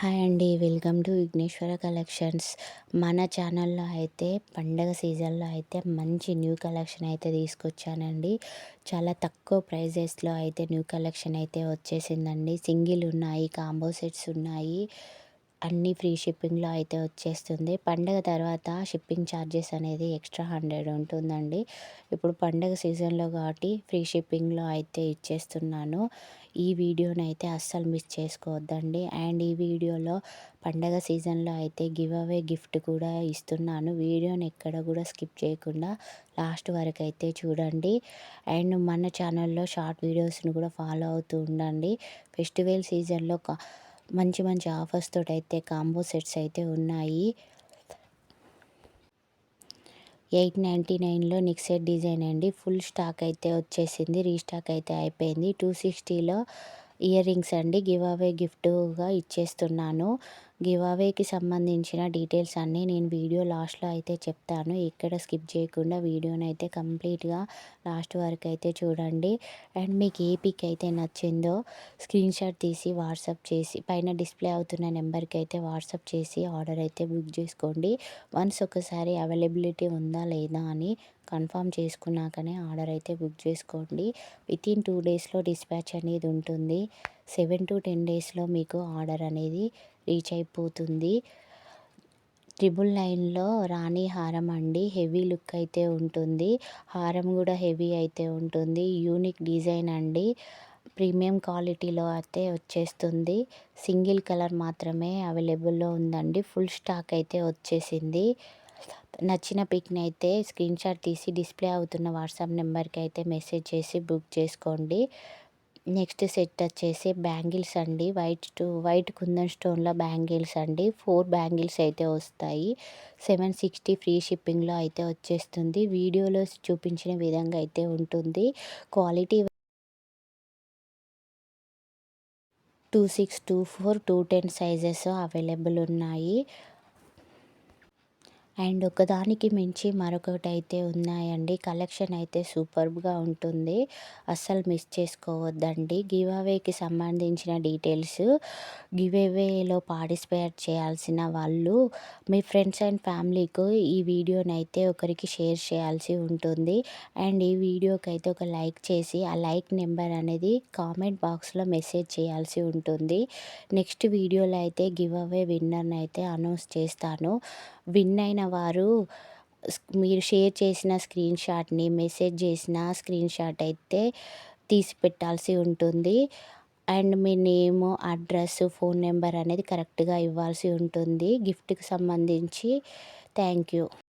Hi అండి. Welcome to Vighneshwara collections. మన ఛానల్‌లో అయితే పండగ సీజన్‌లో అయితే మంచి న్యూ కలెక్షన్ అయితే తీసుకొచ్చానండి. చాలా తక్కువ ప్రైజెస్‌లో అయితే న్యూ కలెక్షన్ అయితే వచ్చేసిందండి. సింగిల్ ఉన్నాయి, కాంబో సెట్స్ ఉన్నాయి. అన్నీ ఫ్రీ షిప్పింగ్‌లో అయితే వచ్చేస్తుంది. పండగ తర్వాత షిప్పింగ్ ఛార్జెస్ అనేది ఎక్స్ట్రా 100 ఉంటుందండి. ఇప్పుడు పండగ సీజన్‌లో కాబట్టి ఫ్రీ షిప్పింగ్‌లో అయితే ఇచ్చేస్తున్నాను. ఈ వీడియోనైతే అస్సలు మిస్ చేసుకోవద్దండి. అండ్ ఈ వీడియోలో పండగ సీజన్‌లో అయితే గివ్ అవే గిఫ్ట్ కూడా ఇస్తున్నాను. వీడియోని ఎక్కడ కూడా స్కిప్ చేయకుండా లాస్ట్ వరకు అయితే చూడండి. అండ్ మన ఛానల్‌లో షార్ట్ వీడియోస్‌ని కూడా ఫాలో అవుతూ ఉండండి. ఫెస్టివల్ సీజన్‌లో మంచి మంచి ఆఫర్స్ తోటైతే కాంబో సెట్స్ అయితే ఉన్నాయి. 899లో నెక్ సెట్ డిజైన్ అండి. ఫుల్ స్టాక్ అయితే వచ్చేసింది. రీస్టాక్ అయితే అయిపోయింది. 260లో ఇయర్ రింగ్స్ అండి. గివ్ అవే గిఫ్ట్‌గా ఇచ్చేస్తున్నాను. గివ్ అవేకి సంబంధించిన డీటెయిల్స్ అన్నీ నేను వీడియో లాస్ట్‌లో అయితే చెప్తాను. ఎక్కడ స్కిప్ చేయకుండా వీడియోనైతే కంప్లీట్‌గా లాస్ట్ వరకు అయితే చూడండి. అండ్ మీకు ఏ పిక్ అయితే నచ్చిందో స్క్రీన్‌షాట్ తీసి వాట్సాప్ చేసి పైన డిస్‌ప్లే అవుతున్న నెంబర్‌కి అయితే వాట్సాప్ చేసి ఆర్డర్ అయితే బుక్ చేసుకోండి. వన్స్ ఒకసారి అవైలబిలిటీ ఉందా లేదా అని కన్ఫర్మ్ చేసుకున్నాకనే ఆర్డర్ అయితే బుక్ చేసుకోండి. వితిన్ 2 డేస్‌లో డిస్పాచ్ అనేది ఉంటుంది. 7-10 డేస్‌లో మీకు ఆర్డర్ అనేది రీచ్ అయిపోతుంది. 999లో రాణి హారం అండి. హెవీ లుక్ అయితే ఉంటుంది. హారం కూడా హెవీ అయితే ఉంటుంది. యూనిక్ డిజైన్ అండి. ప్రీమియం క్వాలిటీలో అయితే వచ్చేస్తుంది. సింగిల్ కలర్ మాత్రమే అవైలబుల్‌లో ఉందండి. ఫుల్ స్టాక్ అయితే వచ్చేసింది. నచ్చిన పిక్‌ని అయితే స్క్రీన్‌షాట్ తీసి డిస్‌ప్లే అవుతున్న వాట్సాప్ నెంబర్‌కి అయితే మెసేజ్ చేసి బుక్ చేసుకోండి. నెక్స్ట్ సెట్ వచ్చేసి బ్యాంగిల్స్ అండి. వైట్ కుందన్ స్టోన్‌లో బ్యాంగిల్స్ అండి. 4 బ్యాంగిల్స్ అయితే వస్తాయి. 760 ఫ్రీ షిప్పింగ్‌లో అయితే వచ్చేస్తుంది. వీడియోలో చూపించిన విధంగా అయితే ఉంటుంది. క్వాలిటీ 26, 24, 210 సైజెస్ అవైలబుల్ ఉన్నాయి. అండ్ ఒకదానికి మించి మరొకటైతే ఉన్నాయండి. కలెక్షన్ అయితే సూపర్బ్‌గా ఉంటుంది. అస్సలు మిస్ చేసుకోవద్దండి. గివ్ అవేకి సంబంధించిన డీటెయిల్స్ గివ్ అవేలో పార్టిసిపేట్ చేయాల్సిన వాళ్ళు మీ ఫ్రెండ్స్ అండ్ ఫ్యామిలీకి ఈ వీడియోనైతే ఒకరికి షేర్ చేయాల్సి ఉంటుంది. అండ్ ఈ వీడియోకైతే ఒక లైక్ చేసి ఆ లైక్ నెంబర్ అనేది కామెంట్ బాక్స్‌లో మెసేజ్ చేయాల్సి ఉంటుంది. నెక్స్ట్ వీడియోలో అయితే గివ్ అవే విన్నర్‌ని అయితే అనౌన్స్ చేస్తాను. విన్ అయిన వారు మీరు షేర్ చేసిన స్క్రీన్‌షాట్‌ని, మెసేజ్ చేసిన స్క్రీన్‌షాట్ అయితే తీసి పెట్టాల్సి ఉంటుంది. And me name, address, phone number అనేది కరెక్ట్‌గా ఇవ్వాల్సి ఉంటుంది గిఫ్ట్‌కి సంబంధించి. Thank you.